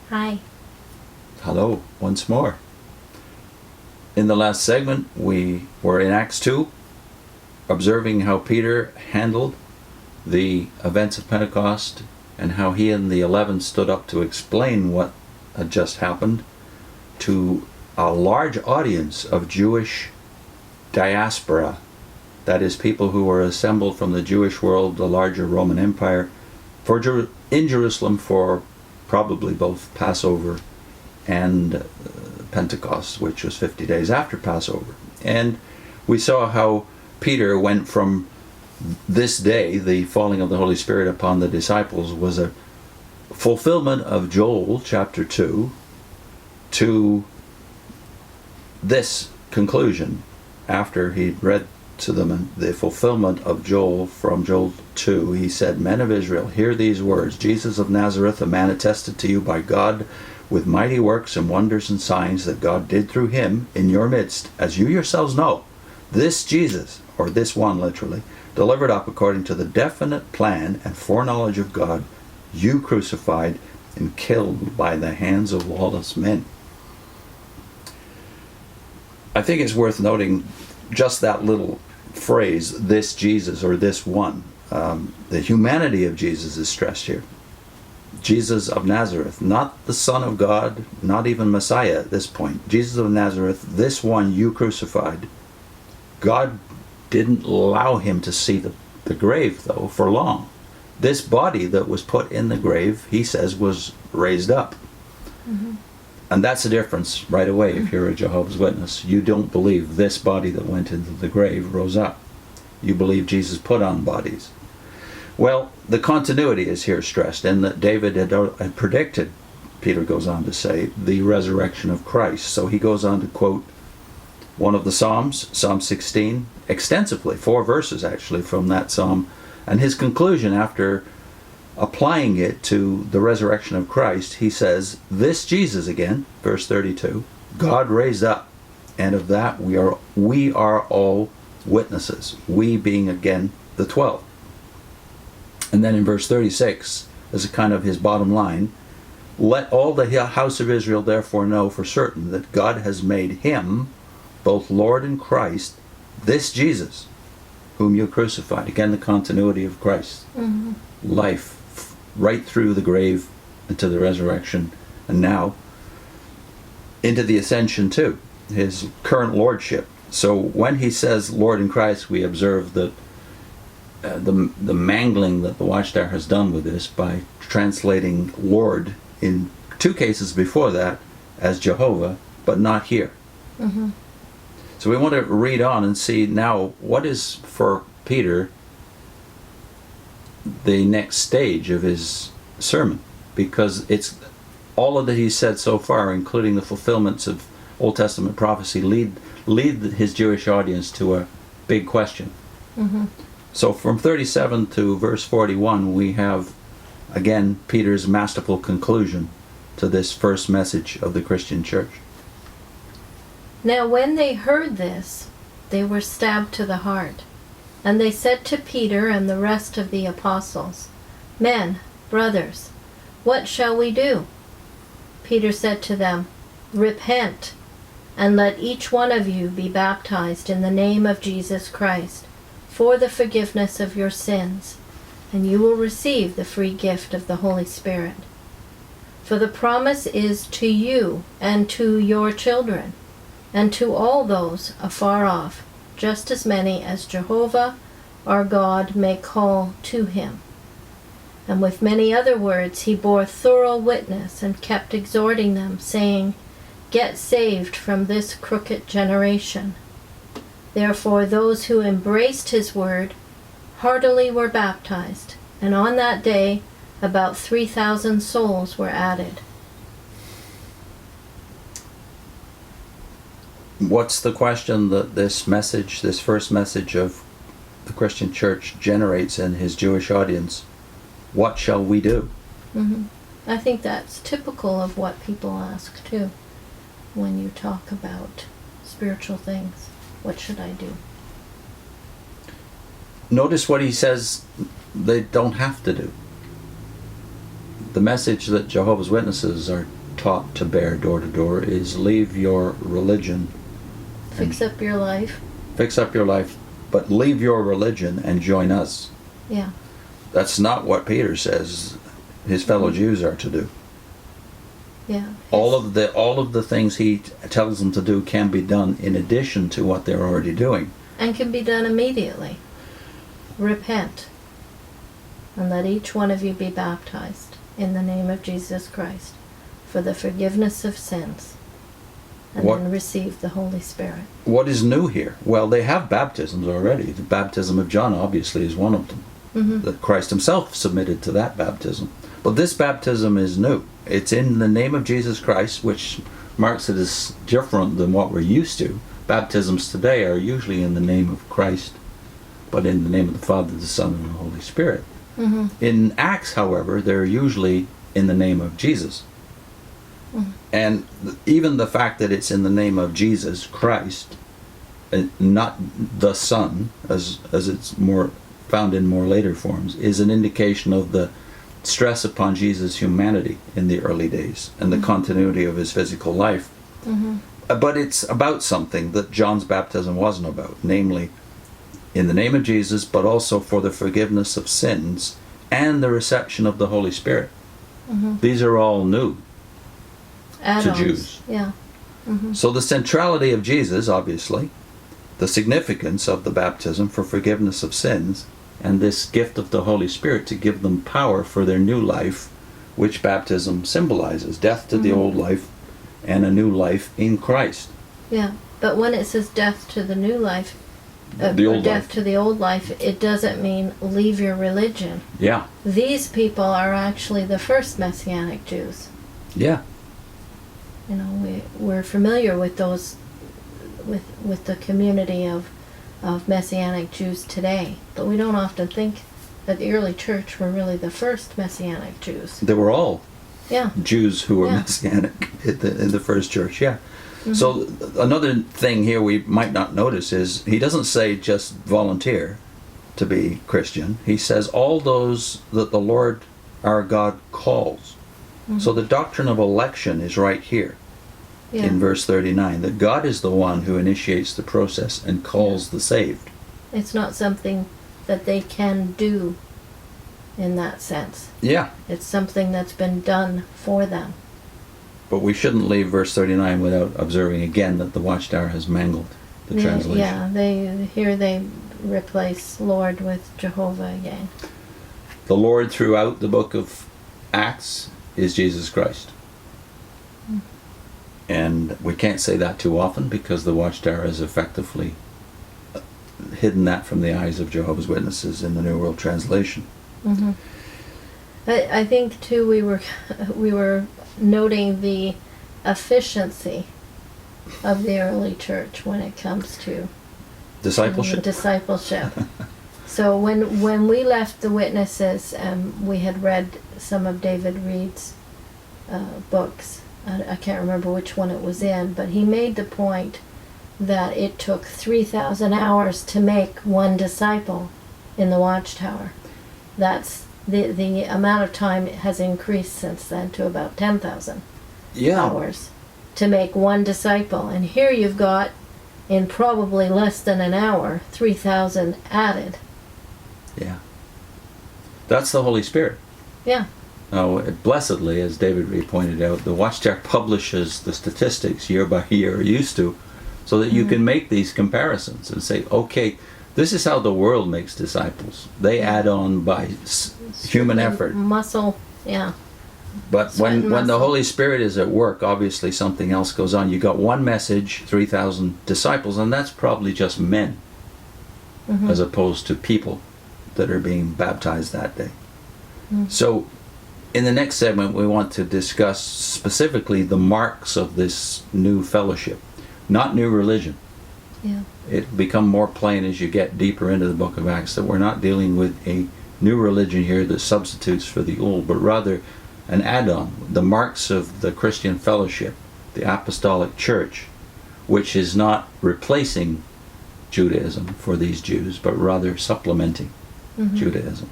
Hi. Hello, once more. In the last segment, we were in Acts 2, observing how Peter handled the events of Pentecost and how he and the 11 stood up to explain what had just happened to a large audience of Jewish diaspora. That is, people who were assembled from the Jewish world, the larger Roman Empire, in Jerusalem for probably both Passover and Pentecost, which was 50 days after Passover. And we saw how Peter went from this day, the falling of the Holy Spirit upon the disciples, was a fulfillment of Joel chapter 2, to this conclusion after he'd read to them the fulfillment of Joel from Joel 2. He said, "Men of Israel, hear these words. Jesus of Nazareth, a man attested to you by God with mighty works and wonders and signs that God did through him in your midst, as you yourselves know. This Jesus," or this one literally, "delivered up according to the definite plan and foreknowledge of God, you crucified and killed by the hands of lawless men." I think it's worth noting just that little phrase, "this Jesus," or "this one." The humanity of Jesus is stressed here. Jesus of Nazareth, not the Son of God, not even Messiah at this point. Jesus of Nazareth, this one you crucified. God didn't allow him to see the grave, though, for long. This body that was put in the grave, he says, was raised up. Mm-hmm. And that's the difference right away if you're a Jehovah's Witness. You don't believe this body that went into the grave rose up. You believe Jesus put on bodies. Well, the continuity is here stressed, in that David had predicted, Peter goes on to say, the resurrection of Christ. So he goes on to quote one of the Psalms, Psalm 16, extensively, 4 verses actually from that psalm. And his conclusion, after applying it to the resurrection of Christ, he says, "This Jesus," again, verse 32, "God raised up, and of that we are all witnesses." We being, again, the 12. And then in verse 36, as a kind of his bottom line, "Let all the house of Israel therefore know for certain that God has made him both Lord and Christ, this Jesus, whom you crucified." Again, the continuity of Christ. Mm-hmm. Life right through the grave into the resurrection, and now into the ascension too, his current lordship. So when he says Lord in Christ, we observe that the mangling that the Watchtower has done with this by translating Lord in 2 cases before that as Jehovah, but not here. Mm-hmm. So we want to read on and see now what is for Peter the next stage of his sermon, because it's all of that he's said so far, including the fulfillments of Old Testament prophecy, lead his Jewish audience to a big question. Mm-hmm. So from 37 to verse 41, we have again Peter's masterful conclusion to this first message of the Christian church. Now when they heard this, they were stabbed to the heart. And they said to Peter and the rest of the apostles, "Men, brothers, what shall we do?" Peter said to them, "Repent, and let each one of you be baptized in the name of Jesus Christ, for the forgiveness of your sins, and you will receive the free gift of the Holy Spirit. For the promise is to you and to your children, and to all those afar off, just as many as Jehovah our God may call to him." And with many other words he bore thorough witness and kept exhorting them, saying, "Get saved from this crooked generation." Therefore those who embraced his word heartily were baptized, and on that day about 3,000 souls were added. What's the question that this first message of the Christian church generates in his Jewish audience? What shall we do? Mm-hmm. I think that's typical of what people ask too when you talk about spiritual things. What should I do? Notice what he says they don't have to do. The message that Jehovah's Witnesses are taught to bear door to door is leave your religion. Fix up your life. Fix up your life, but leave your religion and join us. Yeah. That's not what Peter says his fellow Jews are to do. Yeah. All of the things he tells them to do can be done in addition to what they're already doing. And can be done immediately. Repent, and let each one of you be baptized in the name of Jesus Christ for the forgiveness of sins, and then receive the Holy Spirit. What is new here? Well, they have baptisms already. The baptism of John obviously is one of them. That Christ himself submitted to that baptism. But this baptism is new. It's in the name of Jesus Christ, which marks it as different than what we're used to. Baptisms today are usually in the name of Christ, but in the name of the Father, the Son, and the Holy Spirit. In Acts, however, they're usually in the name of Jesus. And even the fact that it's in the name of Jesus Christ, and not the Son, as it's more found in more later forms, is an indication of the stress upon Jesus' humanity in the early days and the continuity of his physical life. But it's about something that John's baptism wasn't about, namely in the name of Jesus, but also for the forgiveness of sins and the reception of the Holy Spirit. These are all new to Jews. Yeah. So the centrality of Jesus, obviously, the significance of the baptism for forgiveness of sins, and this gift of the Holy Spirit to give them power for their new life, which baptism symbolizes, death to the old life and a new life in Christ. Yeah, but when it says death to the new life, The old death life. to the old life, it doesn't mean leave your religion. Yeah. These people are actually the first Messianic Jews. Yeah. You know, we're familiar with those, with the community of Messianic Jews today, but we don't often think that the early church were really the first Messianic Jews. They were all Yeah. Jews who were Yeah. Messianic in the first church, yeah. So another thing here we might not notice is he doesn't say just volunteer to be Christian. He says all those that the Lord our God calls. So the doctrine of election is right here in verse 39, that God is the one who initiates the process and calls the saved. It's not something that they can do in that sense. Yeah. It's something that's been done for them. But we shouldn't leave verse 39 without observing again that the Watchtower has mangled the translation. Yeah, they replace Lord with Jehovah again. The Lord throughout the book of Acts is Jesus Christ. And we can't say that too often because the Watchtower has effectively hidden that from the eyes of Jehovah's Witnesses in the New World Translation. I think too we were noting the efficiency of the early church when it comes to Discipleship. So when we left the Witnesses, we had read some of David Reed's books. I can't remember which one it was in, but he made the point that it took 3,000 hours to make one disciple in the Watchtower. That's the amount of time has increased since then to about 10,000 hours to make one disciple. And here you've got, in probably less than an hour, 3,000 added. Yeah. That's the Holy Spirit. Yeah. Now, blessedly, as David Reed pointed out, the Watchtower publishes the statistics year by year, or used to, so that you can make these comparisons and say, okay, this is how the world makes disciples. They add on by human effort. Muscle, yeah. But when the Holy Spirit is at work, obviously something else goes on. You got one message, 3,000 disciples, and that's probably just men, as opposed to people that are being baptized that day. So in the next segment, we want to discuss specifically the marks of this new fellowship, not new religion. Yeah. It become more plain as you get deeper into the book of Acts that we're not dealing with a new religion here that substitutes for the old, but rather an add-on, the marks of the Christian fellowship, the apostolic church, which is not replacing Judaism for these Jews, but rather supplementing Judaism.